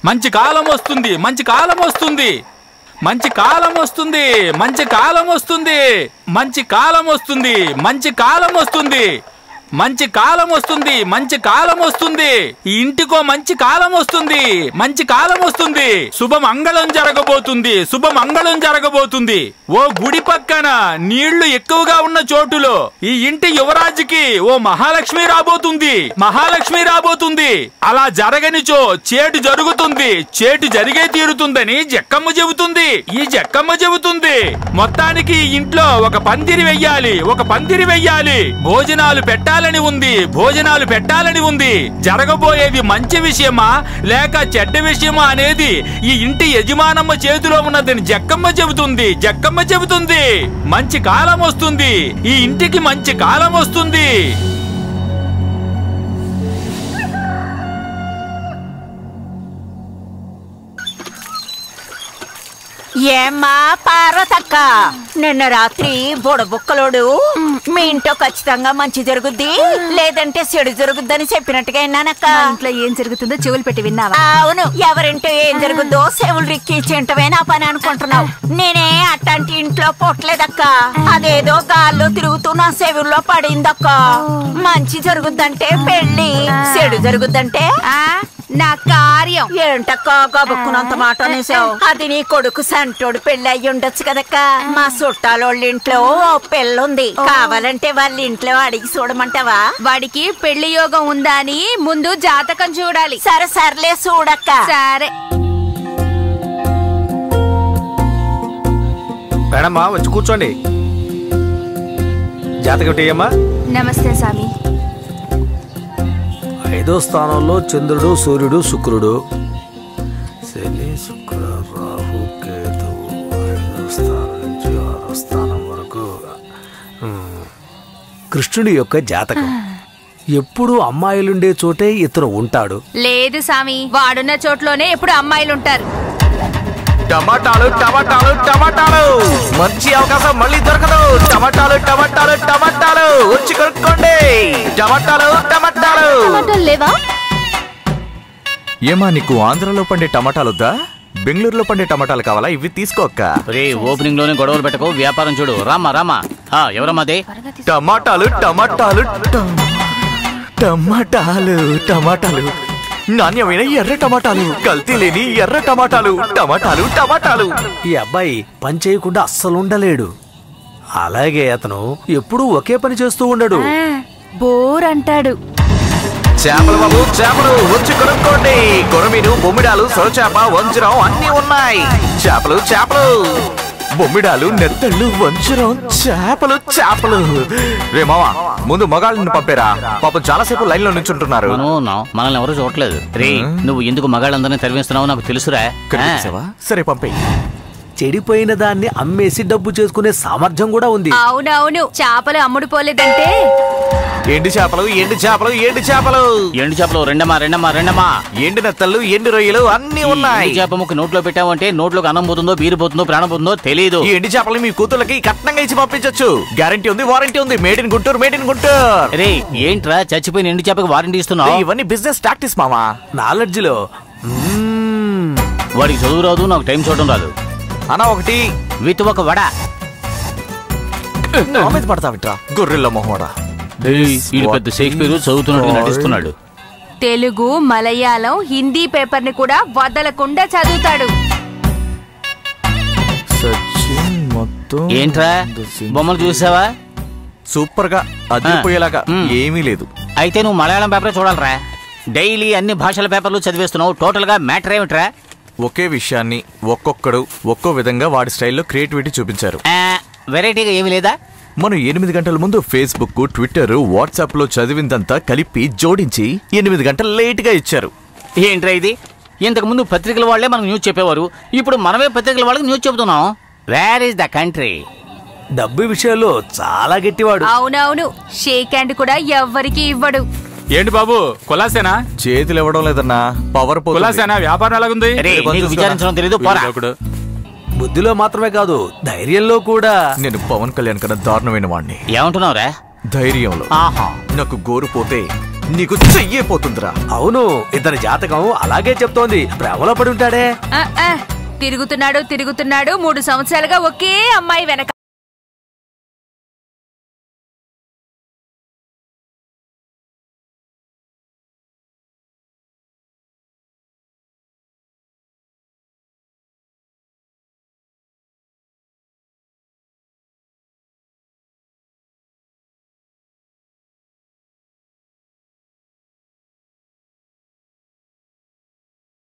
మంచి కాలం వస్తుంది, మంచి కాలం వస్తుంది, మంచి కాలం వస్తుంది, మంచి కాలం వస్తుంది, మంచి కాలం వస్తుంది, మంచి కాలం వస్తుంది, మంచి కాలం వస్తుంది, మంచి కాలం వస్తుంది, ఈ ఇంటికో మంచి కాలం వస్తుంది, మంచి కాలం వస్తుంది, శుభమంగళం జరగబోతుంది, శుభమంగళం జరగబోతుంది. ఓ గుడి పక్కన నీళ్లు ఎక్కువగా ఉన్న చోటులో ఈ ఇంటి యువరాజుకి ఓ మహాలక్ష్మి రాబోతుంది, మహాలక్ష్మి రాబోతుంది. అలా జరగనిచో చేటు జరుగుతుంది, చేటు జరిగే తీరుతుందని జక్కమ్మ చెబుతుంది. ఈ జక్కమ్మ చెబుతుంది మొత్తానికి ఈ ఇంట్లో ఒక పందిరి వెయ్యాలి, ఒక పందిరి వెయ్యాలి, భోజనాలు పెట్టాలని ఉంది, భోజనాలు పెట్టాలని ఉంది. జరగబోయేది మంచి విషయమా లేక చెడ్డ విషయమా అనేది ఈ ఇంటి యజమానమ్మ చేతిలో ఉన్నదని జక్కమ్మ చెబుతుంది, జక్కమ్మ చెబుతుంది. మంచి కాలం వస్తుంది, ఈ ఇంటికి మంచి కాలం వస్తుంది. ఏమ్మా పార్వతక్క, నిన్న రాత్రి బుడబుక్కలోడు మీ ఇంట్లో ఖచ్చితంగా మంచి జరుగుద్ది లేదంటే చెడు జరుగుద్దని చెప్పినట్టుగా విన్నానక్క. ఇంట్లో ఏం జరుగుతుందో చెవులు పెట్టి విన్నావా? అవును, ఎవరింటో ఏం జరుగుద్దో చెవులు రిక్కించేంటవే నా పని అనుకుంటున్నావు. నేనే అట్లాంటి ఇంట్లో పుట్టలేదక్క. అదేదో గాల్లో తిరుగుతూ నా చెవుల్లో పడిందక్క. మంచి జరుగుద్దంటే పెళ్లి, చెడు జరుగుద్దంటే నా కార్యం. ఏంటక్క గబుక్కునంత మాట అనేసావు? అది నీ కొడుకు సంటోడు పెళ్లి అయ్యి ఉండొచ్చు కదక్క. మా చుట్టాలోళ్ళ ఇంట్లో పెళ్ళుంది, కావాలంటే వాళ్ళ ఇంట్లో అడిగి చూడమంటావా? వాడికి పెళ్లి యోగం ఉందా అని ముందు జాతకం చూడాలి. సరే సర్లే చూడక్క. సరే మేడమ్మా వచ్చి కూర్చోండి. జాతకం ఏమ్మా? నమస్తే స్వామి. 5వ స్థానంలో చంద్రుడు, సూర్యుడు, శుక్రుడు, శని, శుక్ర, రాహు, కేతువు. 5వ స్థానం నుంచి 6వ స్థానం వరకు కృష్ణుడి యొక్క జాతకం. ఎప్పుడు అమ్మాయిలుండే చోటే ఇతను ఉంటాడు. లేదు స్వామి, వాడున్న చోట్లోనే ఎప్పుడు అమ్మాయిలుంటారు. టమాటాలు టమాటాలు టమాటాలు, మంచి అవకాశం మళ్ళీ దొరకదు. టమాటాలు టమాటాలు టమాటాలు వచ్చి కొనుక్కోండి. టమాటాలు టమాటాలు. లేవా? ఏమా నీకు ఆంధ్రలో పండే టమాటాలొద్దా? బెంగళూరులో పండే టమాటాలు కావాలా? ఇవి తీసుకోక్క. రే ఓపెనింగ్ లోనే గొడవలు పెట్టకు, వ్యాపారం చూడు. రామా రామా. ఎవరమ్మాదే? టమాటాలు టమాటాలు టమాటాలు టమాటాలు, నాణ్యమైన ఎర్ర టమాటాలు, కల్తీ లేని ఎర్ర టమాటాలు. టమాటాలు టమాటాలు. ఈ అబ్బాయి పని చేయకుండా అస్సలు ఉండలేడు. అలాగే అతను ఎప్పుడూ ఒకే పని చేస్తూ ఉండడు. బోర్ అంటాడు. చేపలు బాబు, చేపలు వచ్చి కొనుక్కోండి. కొరమీను, బొమ్మిడాలు, సొరచేప, వంజరం అన్ని ఉన్నాయి. చేపలు చేపలు, బొమ్మిడాలు, నెత్తళ్ళు, వంజరం, చేపలు చేపలు. రే మావా, ముందు మగాళ్ళని పంపేరా, పాపం చాలాసేపు లైన్ లో నించుంటున్నారు. మనల్ని ఎవరు చూడట్లేదు. రే నువ్వు ఎందుకు మగాళ్ళందరినీ తరివేస్తున్నావు నాకు తెలుసురా. సరే పంపే. చెడిపోయిన దాన్ని అమ్మేసి డబ్బు చేసుకునే సామర్థ్యం కూడా ఉంది. అవునవును, చేపలు అమ్ముడు పోలేదంటే ఎండు చేపలు ఎండు చేపలు ఎండు చేపలు ఎండు చేపలు రెండమ్మా రెండమ్మా రెండమ్మా. ఎండు నెత్తళ్ళు, ఎండు రొయ్యలు అన్ని ఉన్నాయి. చేప ముక్క నోట్లో పెట్టావంటే నోట్లోకి అన్నం పోతుందో, బీరు పోతుందో, ప్రాణం పోతుందో తెలియదు. ఈ ఎండు చేపలు మీ కూతుళ్ళకి కట్నంగా ఇచ్చి పంపించొచ్చు. గ్యారంటీ ఉంది, వారంటీ ఉంది. Made in Guntur, made in Guntur. రే ఏంట్రా చచ్చిపోయిన ఎండు చేపకి వారంటీ ఇస్తున్నావు? ఇవన్నీ బిజినెస్ టాక్టిక్స్ మామా. నాలెడ్జ్ లో వాడికి చదువు రాదు, నాకు టైం చూడడం రాదు. అన్నా ఒకటి విత్ ఒక వడ. పడతావిట్రా గొర్రెల మొహోడా. పెద్ద షేక్స్పియర్ చదువుతున్నట్టు నటిస్తున్నాడు. తెలుగు, మలయాళం, హిందీ పేపర్ ని కూడా వదలకుండా చదువుతాడు. ఏంట్రా బొమ్మలు చూసావా? సూపర్ గా అదిరిపోయేలాగా ఏమీ లేదు. అయితే నువ్వు మలయాళం పేపర్ చూడాలరా. డైలీ అన్ని భాషల పేపర్లు చదివేస్తున్నావు. టోటల్ గా మ్యాటర్ ఏమిట్రా? ఒకే విషయాన్ని ఒక్కొక్కడు ఒక్కో విధంగా వాడి స్టైల్లో క్రియేటివిటీ చూపించారు. వెరైటీగా ఏమీ లేదా? మనం 8 గంటల ముందు ఫేస్బుక్, ట్విట్టర్, వాట్సాప్ లో చదివిందంతా కలిపి జోడించి 8 గంటలు లేట్ గా ఇచ్చారు. ఏంట్రా ఇది? ఇంతకు ముందు పత్రికల వాళ్లే మనకు న్యూస్ చెప్పేవారు, ఇప్పుడు మనమే పత్రికల వాళ్ళకి న్యూస్ చెబుతున్నాం. Where is the country? డబ్బు విషయాల్లో చాలా గట్టివాడు. అవునవును, షేక్ హ్యాండ్ కూడా ఎవ్వరికి ఇవ్వడు. ఏంటి బాబు కులాసేనా? చేతులు ఇవ్వడం లేదన్నా, పవర్ కులాసేనా? వ్యాపారం ఎలాగుంది? విచారించడం తెలీదు. బుద్ధిలో మాత్రమే కాదు, ధైర్యంలో కూడా. నేను పవన్ కళ్యాణ్ కన్నా దారుణమైన వాడిని. ఏమంటున్నావురా? ధైర్యంలో నాకు గోరు పోతే నీకు చెయ్యిపోతుందిరా. అవును, ఇతని జాతకం అలాగే చెప్తోంది. ప్రేమలో పడి ఉంటాడే. తిరుగుతున్నాడు 3 సంవత్సరాలుగా ఒకే అమ్మాయి వెనక